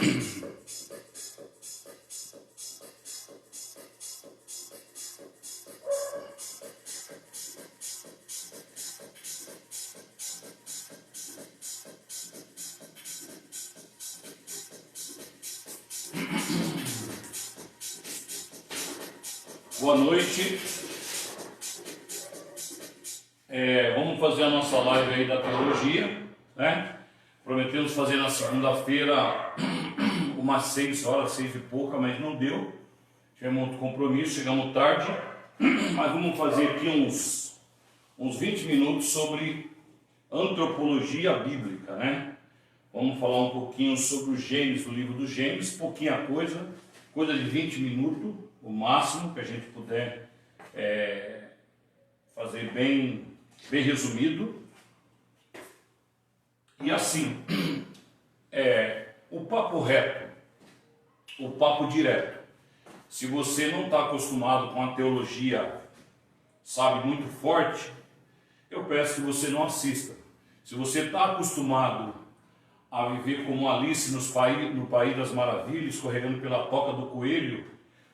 Boa noite. Vamos fazer a nossa live aí da teologia, né? Prometemos fazer na segunda-feira umas 6 horas, 6 e pouca, mas não deu. Tivemos outro compromisso, chegamos tarde. Mas vamos fazer aqui uns 20 minutos sobre antropologia bíblica, né? Vamos falar um pouquinho sobre o Gênesis, o livro do Gênesis, pouquinha coisa de 20 minutos, o máximo que a gente puder fazer bem resumido. E assim, o papo reto, o papo direto. Se você não está acostumado com a teologia, sabe, muito forte, eu peço que você não assista. Se você está acostumado a viver como Alice no País das Maravilhas, escorregando pela toca do coelho,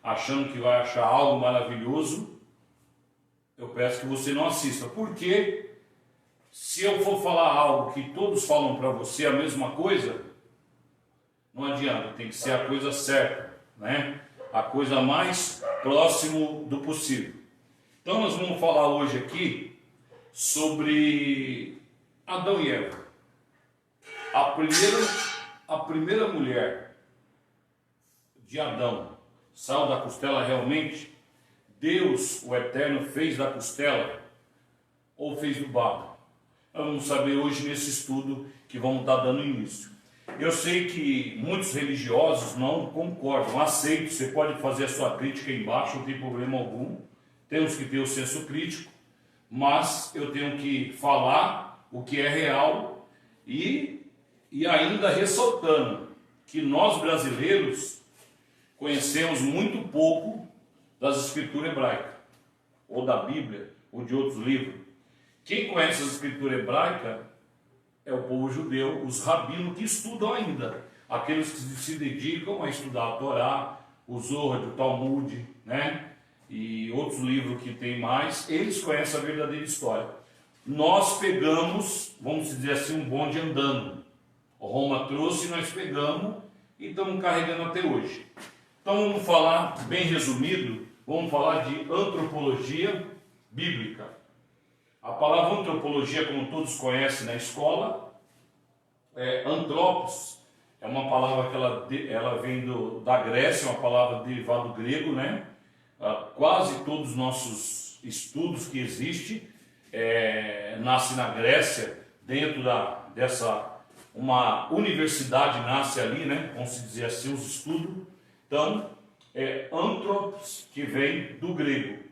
achando que vai achar algo maravilhoso, eu peço que você não assista. Porque se eu for falar algo que todos falam para você a mesma coisa, não adianta, tem que ser a coisa certa, né? A coisa mais próximo do possível. Então nós vamos falar hoje aqui sobre Adão e Eva. A primeira mulher de Adão saiu da costela realmente? Deus, o Eterno, fez da costela ou fez do barro? Nós vamos saber hoje nesse estudo que vamos estar dando início. Eu sei que muitos religiosos não concordam, aceito, você pode fazer a sua crítica aí embaixo, não tem problema algum. Temos que ter o senso crítico, mas eu tenho que falar o que é real e ainda ressaltando que nós brasileiros conhecemos muito pouco das escrituras hebraicas, ou da Bíblia, ou de outros livros. Quem conhece as escrituras hebraicas é o povo judeu, os rabinos que estudam ainda, aqueles que se dedicam a estudar a Torá, o Zohar, o Talmud, né? E outros livros que tem mais, eles conhecem a verdadeira história. Nós pegamos, vamos dizer assim, um bonde andando. Roma trouxe, nós pegamos e estamos carregando até hoje. Então vamos falar, bem resumido, vamos falar de antropologia bíblica. A palavra antropologia, como todos conhecem na escola, antropos, é uma palavra que ela vem da Grécia, uma palavra derivada do grego, né? Quase todos os nossos estudos que existem nascem na Grécia, dentro uma universidade nasce ali, né? Vamos dizer assim, os estudos. Então, antropos, que vem do grego.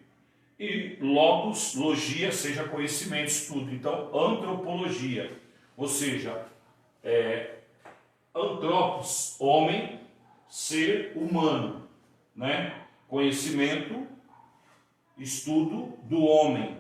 E logos, logia, seja conhecimento, estudo. Então, antropologia, ou seja, antropos, homem, ser humano, né? Conhecimento, estudo do homem,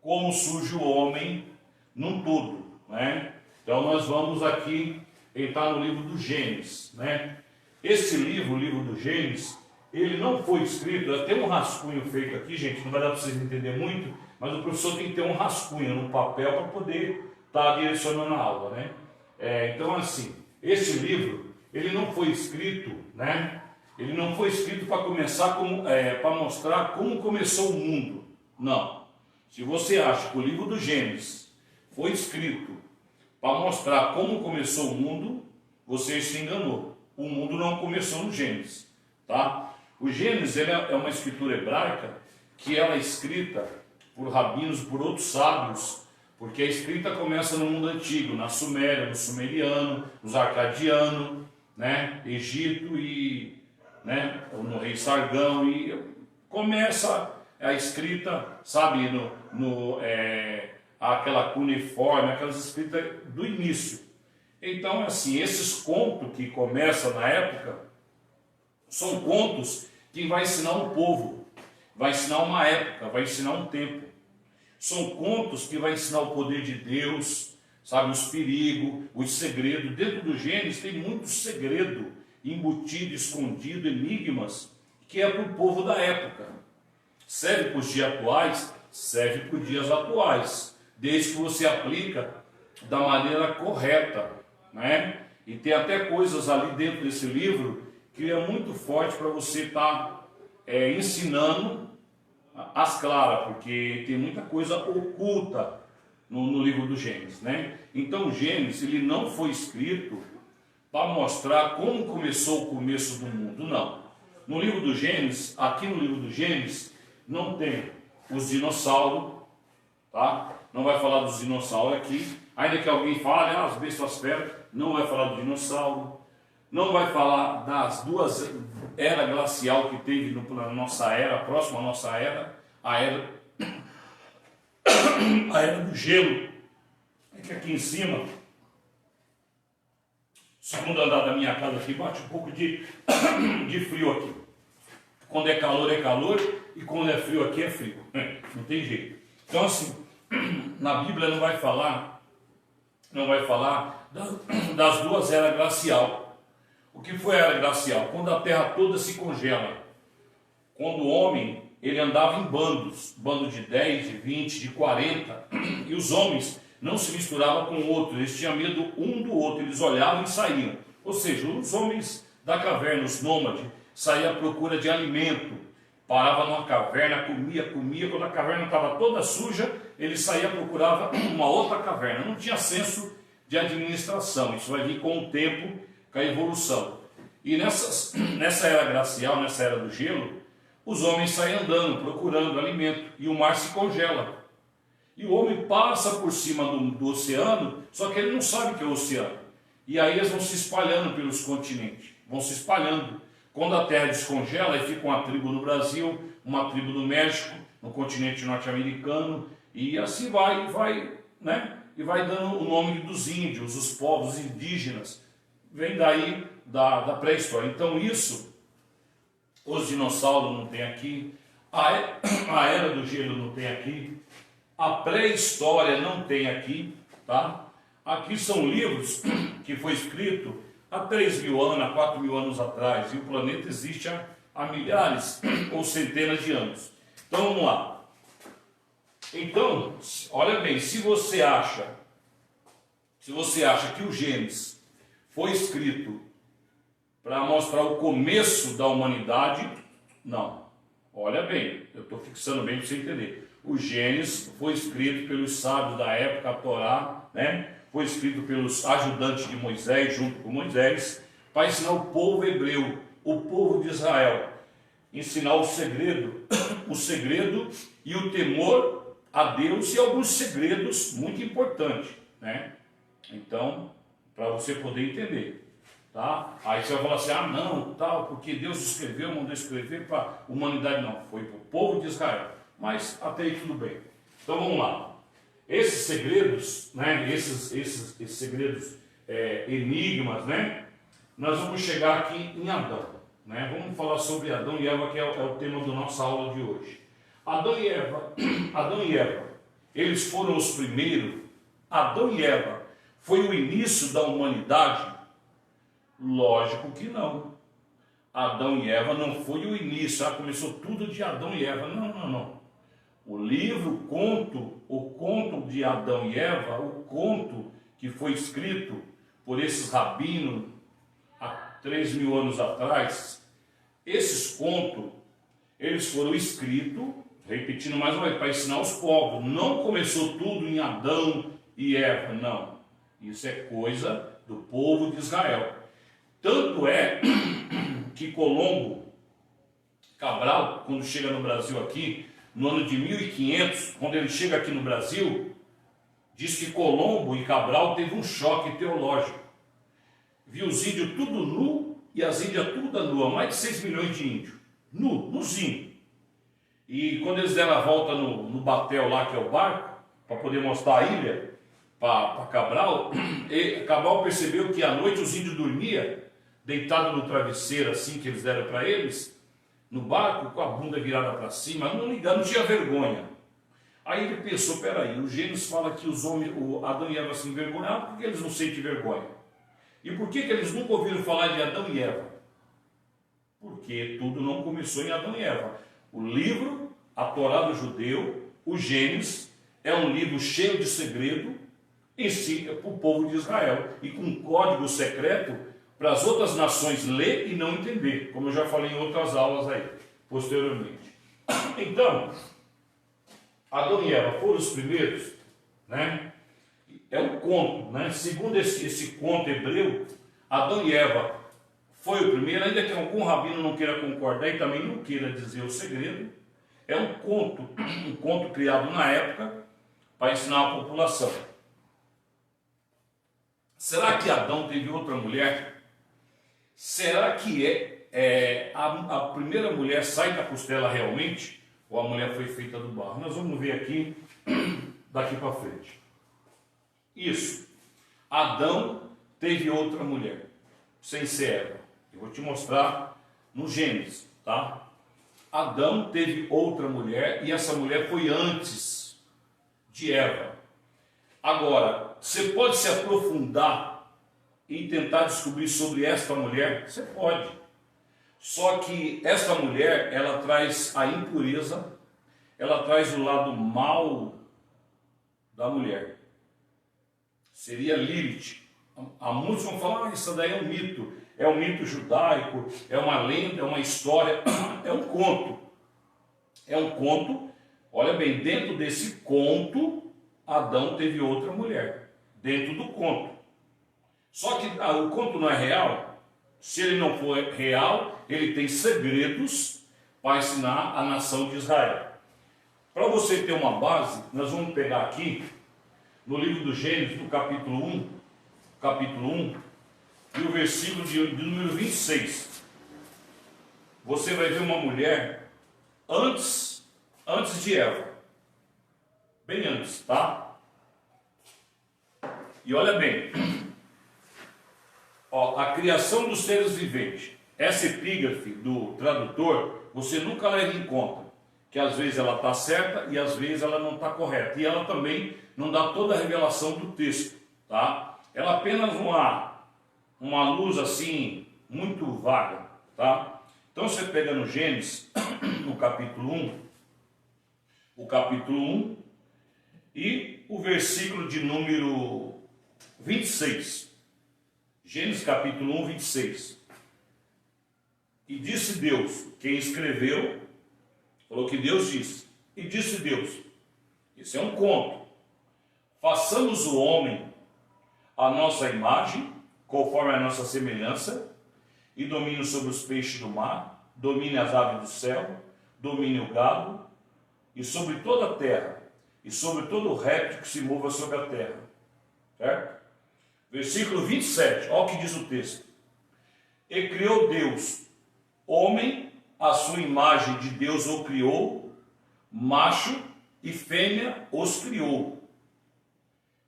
como surge o homem num todo, né? Então nós vamos aqui entrar no livro do Gênesis, né? Esse livro, o livro do Gênesis, ele não foi escrito, tem um rascunho feito aqui, gente, não vai dar para vocês entenderem muito, mas o professor tem que ter um rascunho no papel para poder estar direcionando a aula, né? Então assim, esse livro, ele não foi escrito, né? Ele não foi escrito para começar para mostrar como começou o mundo. Não. Se você acha que o livro do Gênesis foi escrito para mostrar como começou o mundo, você se enganou. O mundo não começou no Gênesis, tá? O Gênesis é uma escritura hebraica que ela é escrita por rabinos, por outros sábios, porque a escrita começa no mundo antigo, na Suméria, no sumeriano, nos arcadianos, né? Egito e, né? No rei Sargão, e começa a escrita, sabe, aquela cuneiforme, aquelas escritas do início. Então, assim, esses contos que começam na época são contos que vai ensinar um povo, vai ensinar uma época, vai ensinar um tempo. São contos que vai ensinar o poder de Deus, sabe, os perigos, os segredos. Dentro do Gênesis tem muito segredo embutido, escondido, enigmas, que é para o povo da época. Serve para os dias atuais? Serve para os dias atuais, desde que você aplica da maneira correta, né? E tem até coisas ali dentro desse livro que é muito forte para você estar ensinando as claras, porque tem muita coisa oculta no livro do Gênesis, né? Então o Gênesis, ele não foi escrito para mostrar como começou o começo do mundo, não. No livro do Gênesis, aqui no livro do Gênesis, não tem os dinossauros, tá? Não vai falar dos dinossauros aqui, ainda que alguém fale, as bestas feras, não vai falar do dinossauro, não vai falar das duas eras glacial que teve na nossa era, próxima à nossa era, a era do gelo. É que aqui em cima, segundo andar da minha casa aqui, bate um pouco de frio aqui. Quando é calor, e quando é frio aqui é frio. Não tem jeito. Então assim, na Bíblia não vai falar das duas eras glacial. O que foi a era glacial? Quando a terra toda se congela. Quando o homem, ele andava em bandos, bando de 10, de 20, de 40, e os homens não se misturavam com o outro, eles tinham medo um do outro, eles olhavam e saíam. Ou seja, os homens da caverna, os nômades, saíam à procura de alimento, paravam numa caverna, comia, quando a caverna estava toda suja, ele saía e procurava uma outra caverna. Não tinha senso de administração, isso vai vir com o tempo, com a evolução. E nessa era glacial, nessa era do gelo, os homens saem andando, procurando alimento, e o mar se congela. E o homem passa por cima do oceano, só que ele não sabe que é o oceano. E aí eles vão se espalhando pelos continentes, vão se espalhando. Quando a terra descongela, aí fica uma tribo no Brasil, uma tribo no México, no continente norte-americano, e assim vai, né? E vai dando o nome dos índios, os povos indígenas. Vem daí da pré-história. Então isso, os dinossauros não tem aqui, a era do gelo não tem aqui, a pré-história não tem aqui, tá? Aqui são livros que foi escrito há 3.000 anos, há 4.000 anos atrás, e o planeta existe há milhares ou centenas de anos. Então vamos lá. Então, olha bem, se você acha que o Gênesis foi escrito para mostrar o começo da humanidade, não. Olha bem, eu estou fixando bem para você entender. O Gênesis foi escrito pelos sábios da época, a Torá, né? Foi escrito pelos ajudantes de Moisés, junto com Moisés, para ensinar o povo hebreu, o povo de Israel, ensinar o segredo e o temor a Deus e alguns segredos muito importantes, né? Então, para você poder entender, tá? Aí você vai falar assim, não, tal, porque Deus escreveu, mandou escrever para a humanidade, não, foi para o povo de Israel. Mas até aí tudo bem. Então vamos lá. Esses segredos, né? Esses segredos, enigmas, né? Nós vamos chegar aqui em Adão, né? Vamos falar sobre Adão e Eva, que é o tema da nossa aula de hoje. Adão e Eva, eles foram os primeiros. Adão e Eva foi o início da humanidade? Lógico que não. Adão e Eva não foi o início, começou tudo de Adão e Eva. Não. O livro, o conto de Adão e Eva, o conto que foi escrito por esses rabinos há 3.000 anos atrás, esses contos, eles foram escritos, repetindo mais uma vez, para ensinar os povos. Não começou tudo em Adão e Eva, não. Isso é coisa do povo de Israel. Tanto é que Cabral, quando chega no Brasil aqui, no ano de 1500, quando ele chega aqui no Brasil, diz que Colombo e Cabral teve um choque teológico. Viu os índios tudo nu e as índias tudo nua, mais de 6 milhões de índios, nuzinho. E quando eles deram a volta no batel lá, que é o barco, para poder mostrar a ilha para Cabral, Cabral percebeu que à noite os índios dormiam, deitados no travesseiro assim que eles deram para eles, no barco, com a bunda virada para cima, não tinha vergonha. Aí ele pensou, peraí, o Gênesis fala que os homens, o Adão e Eva se envergonharam, por que eles não sentem vergonha? E por que eles nunca ouviram falar de Adão e Eva? Porque tudo não começou em Adão e Eva. O livro, a Torá do judeu, o Gênesis, é um livro cheio de segredo em si, para o povo de Israel, e com um código secreto para as outras nações ler e não entender, como eu já falei em outras aulas aí, posteriormente. Então, Adão e Eva foram os primeiros, né? É um conto, né? Segundo esse conto hebreu, Adão e Eva foi o primeiro, ainda que algum rabino não queira concordar e também não queira dizer o segredo. É um conto criado na época para ensinar a população. Será que Adão teve outra mulher? Será que a primeira mulher sai da costela realmente? Ou a mulher foi feita do barro? Nós vamos ver aqui, daqui para frente. Isso. Adão teve outra mulher, sem ser Eva. Eu vou te mostrar no Gênesis, tá? Adão teve outra mulher e essa mulher foi antes de Eva. Agora, você pode se aprofundar e tentar descobrir sobre esta mulher? Você pode. Só que esta mulher, ela traz a impureza, ela traz o lado mal da mulher. Seria Lilith. Há muitos vão falar, isso daí é um mito judaico, é uma lenda, é uma história, é um conto. É um conto, olha bem, dentro desse conto, Adão teve outra mulher, dentro do conto. Só que o conto não é real. Se ele não for real, ele tem segredos para ensinar a nação de Israel. Para você ter uma base, nós vamos pegar aqui, no livro do Gênesis, no capítulo 1, e o versículo de número 26. Você vai ver uma mulher antes de Eva. Bem antes, tá? E olha bem. Ó, a criação dos seres viventes. Essa epígrafe do tradutor, você nunca leva em conta. Que às vezes ela está certa e às vezes ela não está correta. E ela também não dá toda a revelação do texto, tá? Ela é apenas uma luz assim, muito vaga, tá? Então você pega no Gênesis, no capítulo 1, e o versículo de número 26. Gênesis capítulo 1, 26. E disse Deus, quem escreveu, falou que Deus disse. E disse Deus, isso é um conto, façamos o homem a nossa imagem, conforme a nossa semelhança, e domine sobre os peixes do mar, domine as aves do céu, domine o gado, e sobre toda a terra, e sobre todo o réptil que se mova sobre a terra. Certo? Versículo 27, olha o que diz o texto. E criou Deus, homem, a sua imagem de Deus o criou, macho e fêmea os criou.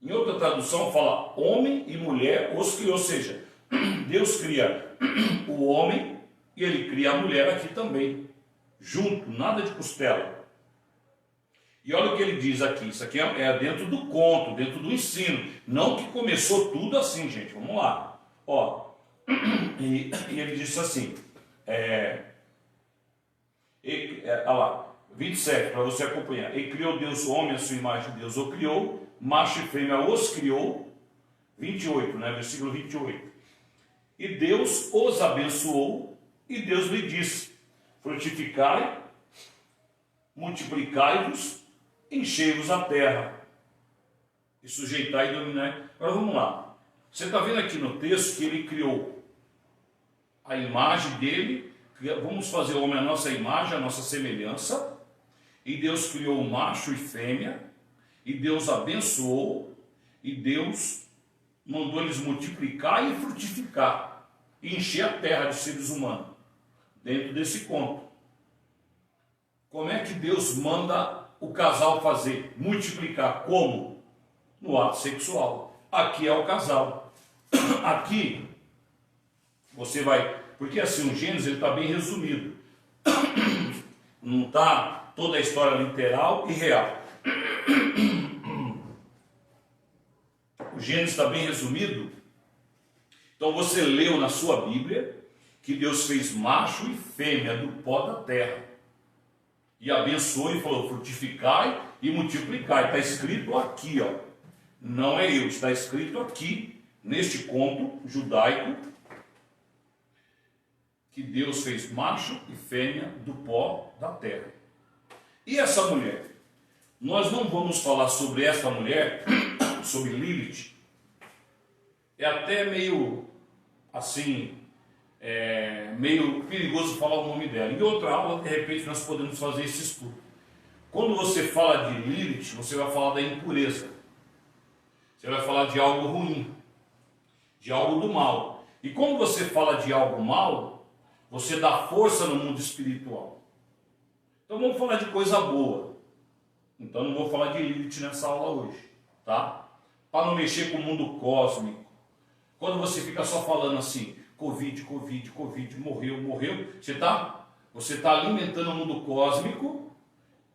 Em outra tradução fala, homem e mulher os criou, ou seja, Deus cria o homem e ele cria a mulher aqui também, junto, nada de costela. E olha o que ele diz aqui, isso aqui é dentro do conto, dentro do ensino, não que começou tudo assim, gente, vamos lá. Ó, e ele disse assim, olha lá, 27, para você acompanhar. E criou Deus o homem, a sua imagem, Deus o criou, macho e fêmea os criou, 28, né, versículo 28. E Deus os abençoou, e Deus lhe disse, frutificai, multiplicai-vos, enchei-vos a terra, e sujeitai e dominai. Agora vamos lá, você está vendo aqui no texto que ele criou a imagem dele, vamos fazer o homem a nossa imagem, a nossa semelhança, e Deus criou o macho e fêmea, e Deus abençoou, e Deus mandou eles multiplicar e frutificar, e encher a terra de seres humanos, dentro desse conto. Como é que Deus manda o casal fazer? Multiplicar. Como? No ato sexual. Aqui é o casal. Aqui, você vai... Porque assim, o Gênesis está bem resumido. Não está toda a história literal e real. O Gênesis está bem resumido. Então você leu na sua Bíblia que Deus fez macho e fêmea do pó da terra. E abençoou e falou, frutificai e multiplicai. Está escrito aqui, ó. Não é eu, está escrito aqui, neste conto judaico, que Deus fez macho e fêmea do pó da terra. E essa mulher? Nós não vamos falar sobre essa mulher, sobre Lilith. É até meio, assim, meio perigoso falar o nome dela. Em outra aula, de repente, nós podemos fazer esse estudo. Quando você fala de Lilith, você vai falar da impureza. Você vai falar de algo ruim, de algo do mal. E quando você fala de algo mal, você dá força no mundo espiritual. Então vamos falar de coisa boa. Então não vou falar de Lilith nessa aula hoje, tá? Para não mexer com o mundo cósmico. Quando você fica só falando assim, Covid, morreu, você tá alimentando o mundo cósmico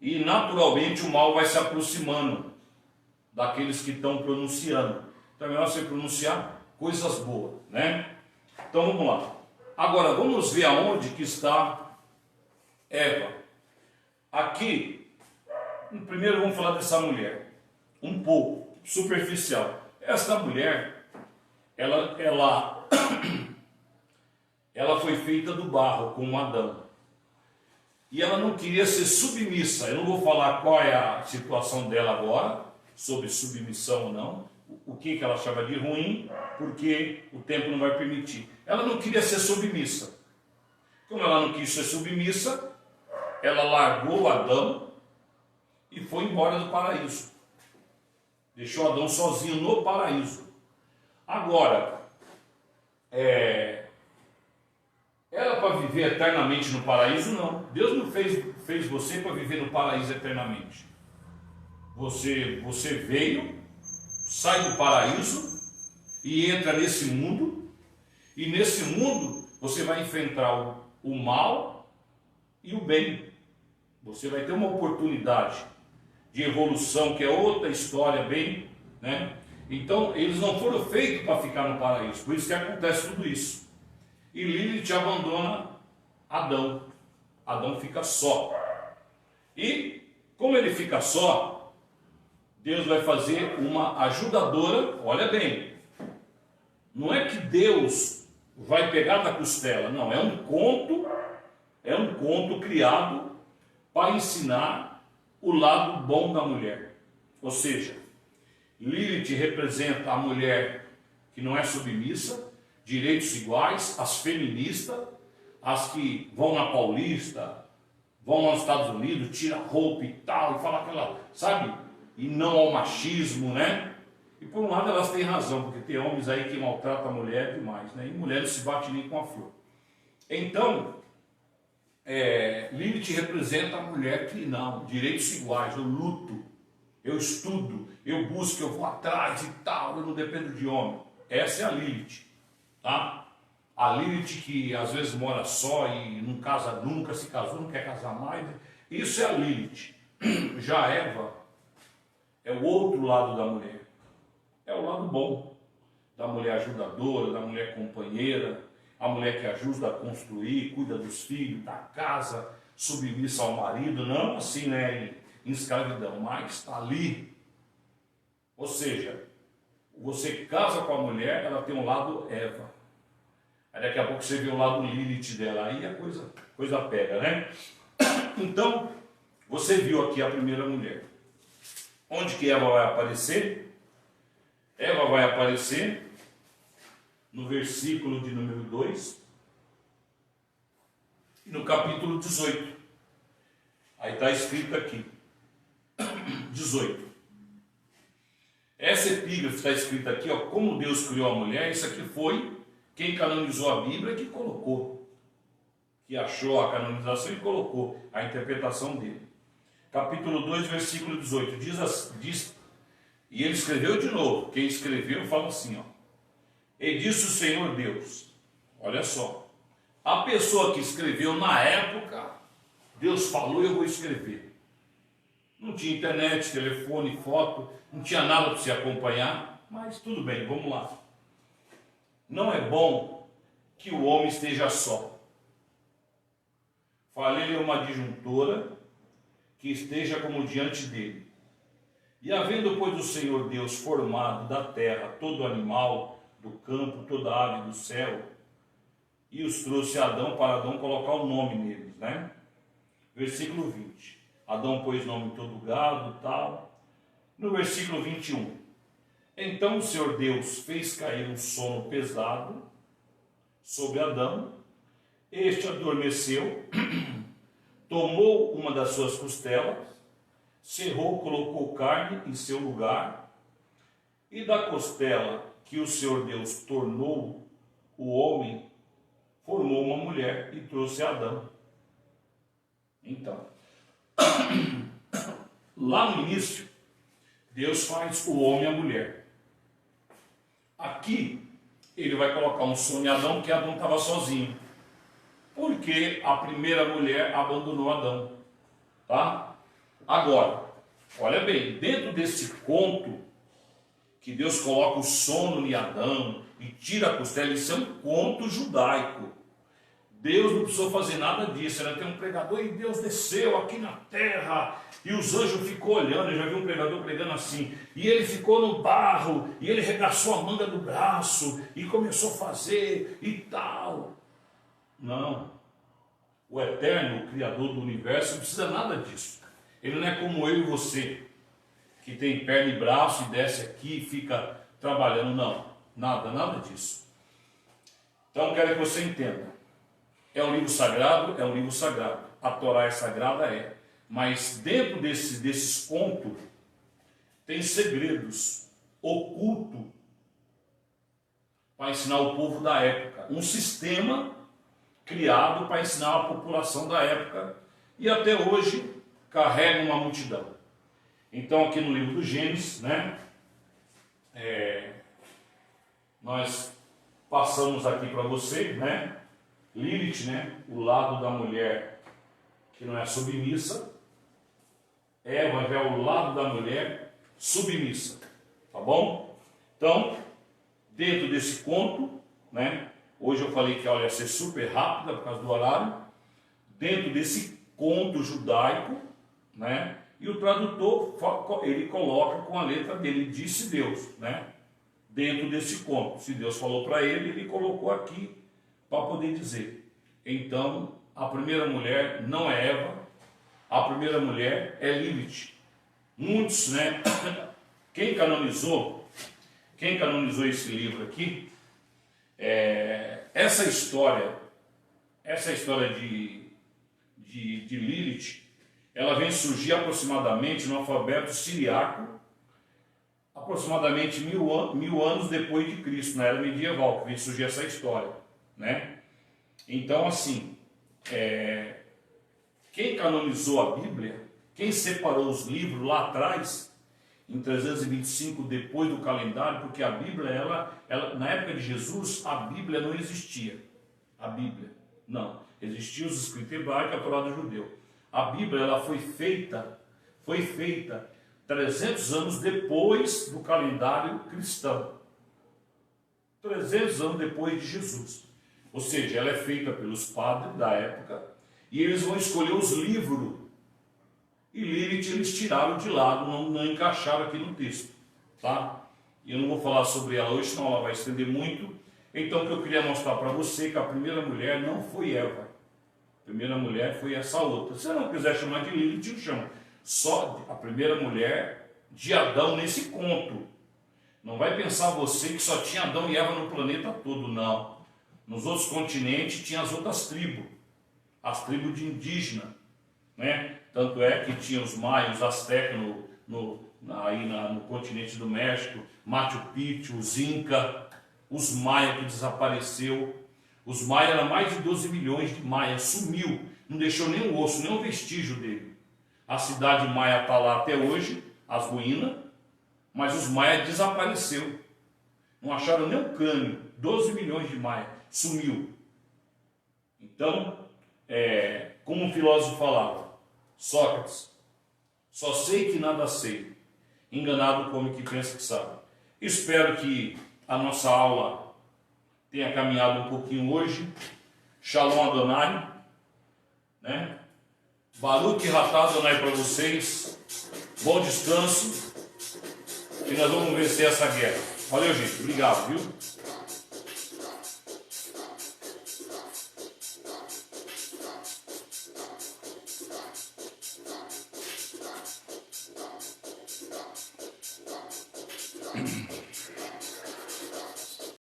e naturalmente o mal vai se aproximando daqueles que estão pronunciando. Então é melhor você pronunciar coisas boas, né? Então vamos lá. Agora vamos ver aonde que está Eva. Aqui, primeiro vamos falar dessa mulher, um pouco superficial. Essa mulher, ela foi feita do barro, como Adão. E ela não queria ser submissa. Eu não vou falar qual é a situação dela agora, sobre submissão ou não, o que ela achava de ruim, porque o tempo não vai permitir. Ela não queria ser submissa. Como ela não quis ser submissa, ela largou Adão e foi embora do paraíso. Deixou Adão sozinho no paraíso. Agora, ela para viver eternamente no paraíso, não. Deus não fez você para viver no paraíso eternamente. Você veio, sai do paraíso e entra nesse mundo. E nesse mundo você vai enfrentar o mal e o bem. Você vai ter uma oportunidade de evolução, que é outra história bem, né? Então, eles não foram feitos para ficar no paraíso, por isso que acontece tudo isso. E Lilith abandona Adão. Adão fica só. E, como ele fica só, Deus vai fazer uma ajudadora, olha bem, não é que Deus vai pegar da costela, não, é um conto criado para ensinar o lado bom da mulher. Ou seja, Lilith representa a mulher que não é submissa, direitos iguais, as feministas, as que vão na Paulista, vão lá nos Estados Unidos, tira roupa e tal, e fala aquela, sabe? E não ao machismo, né? E por um lado elas têm razão, porque tem homens aí que maltratam a mulher demais, né? E mulher não se bate nem com a flor. Então, Lilith representa a mulher que não, direitos iguais, eu luto, eu estudo, eu busco, eu vou atrás e tal, eu não dependo de homem. Essa é a Lilith, tá? A Lilith que às vezes mora só e não casa nunca, se casou, não quer casar mais, isso é a Lilith. Já a Eva é o outro lado da mulher, é o lado bom, da mulher ajudadora, da mulher companheira, a mulher que ajuda a construir, cuida dos filhos, da casa, submissa ao marido, não assim, né, em escravidão, mas está ali. Ou seja, você casa com a mulher, ela tem um lado Eva. Aí daqui a pouco você vê o lado Lilith dela, aí a coisa pega, né? Então, você viu aqui a primeira mulher. Onde que Eva vai aparecer? Eva vai aparecer no versículo de número 2 e no capítulo 18. Aí está escrito aqui, 18. Essa epígrafe está escrita aqui, ó, como Deus criou a mulher. Isso aqui foi quem canonizou a Bíblia que colocou, que achou a canonização e colocou a interpretação dele. Capítulo 2, versículo 18, diz, e ele escreveu de novo, quem escreveu fala assim, ó, e disse o Senhor Deus, olha só, a pessoa que escreveu na época, Deus falou, eu vou escrever. Não tinha internet, telefone, foto, não tinha nada para se acompanhar, mas tudo bem, vamos lá. Não é bom que o homem esteja só. Falei uma disjuntora que esteja como diante dele. E havendo, pois, o Senhor Deus formado da terra todo animal do campo, toda ave do céu, e os trouxe a Adão para Adão colocar o nome neles, né? Versículo 20. Adão pôs nome em todo gado e tal. No versículo 21. Então o Senhor Deus fez cair um sono pesado sobre Adão. Este adormeceu, tomou uma das suas costelas, cerrou, colocou carne em seu lugar, e da costela que o Senhor Deus tornou o homem, formou uma mulher e trouxe a Adão. Então, lá no início, Deus faz o homem e a mulher. Aqui, ele vai colocar um sono em Adão, porque Adão estava sozinho. Porque a primeira mulher abandonou Adão. Tá? Agora, olha bem, dentro desse conto, que Deus coloca o sono em Adão e tira a costela, isso é um conto judaico. Deus não precisou fazer nada disso. Era ter um pregador e Deus desceu aqui na terra e os anjos ficou olhando. Eu já vi um pregador pregando assim, e ele ficou no barro e ele regaçou a manga do braço e começou a fazer e tal. Não, o eterno, o criador do universo, não precisa nada disso. Ele não é como eu e você, que tem perna e braço e desce aqui e fica trabalhando. Não, nada disso. Então quero que você entenda. É um livro sagrado? É um livro sagrado. A Torá é sagrada? É. Mas dentro desses contos, tem segredos ocultos para ensinar o povo da época. Um sistema criado para ensinar a população da época e até hoje carrega uma multidão. Então aqui no livro do Gênesis, né, nós passamos aqui para você, né, Lilith, né, o lado da mulher que não é submissa. Eva é o lado da mulher submissa, tá bom? Então, dentro desse conto, né, hoje eu falei que ela ia ser super rápida por causa do horário, dentro desse conto judaico, né, e o tradutor, ele coloca com a letra dele, disse Deus, né, dentro desse conto. Se Deus falou para ele, ele colocou aqui para poder dizer. Então, a primeira mulher não é Eva, a primeira mulher é Lilith. Muitos, né, quem canonizou esse livro aqui, essa história de Lilith, ela vem surgir aproximadamente no alfabeto siriaco, aproximadamente mil anos depois de Cristo, na era medieval, que vem surgir essa história, né? Então, assim, quem canonizou a Bíblia, quem separou os livros lá atrás, em 325 depois do calendário, porque a Bíblia, ela na época de Jesus, a Bíblia não existia. A Bíblia, não. Existiam os escritos hebraicos e a Torá do judeu. A Bíblia, ela foi feita 300 anos depois do calendário cristão. 300 anos depois de Jesus. Ou seja, ela é feita pelos padres da época e eles vão escolher os livros. E Lilith eles tiraram de lado, não encaixaram aqui no texto. Tá? E eu não vou falar sobre ela hoje, senão ela vai estender muito. Então, o que eu queria mostrar para você é que a primeira mulher não foi Eva. A primeira mulher foi essa outra. Se você não quiser chamar de Lilith, eu chamo. Só a primeira mulher de Adão nesse conto. Não vai pensar você que só tinha Adão e Eva no planeta todo, não. Nos outros continentes tinha as outras tribos. As tribos de indígena, né? Tanto é que tinha os maias, os astecas no continente do México, Machu Picchu, os Inca, os maias que desapareceu. Os maias, eram mais de 12 milhões de maias, sumiu, não deixou nenhum osso, nenhum vestígio dele. A cidade maia está lá até hoje, as ruínas, mas os maias desapareceu. Não acharam nem o crânio, 12 milhões de maias, sumiu. Então, como um filósofo falava, Sócrates Só sei que nada sei. Enganado come que pensa que sabe. Espero que a nossa aula tenha caminhado um pouquinho hoje. Shalom Adonai, né? Baruch Ratá Adonai para vocês. Bom descanso. E nós vamos vencer essa guerra. Valeu, gente. Obrigado, viu?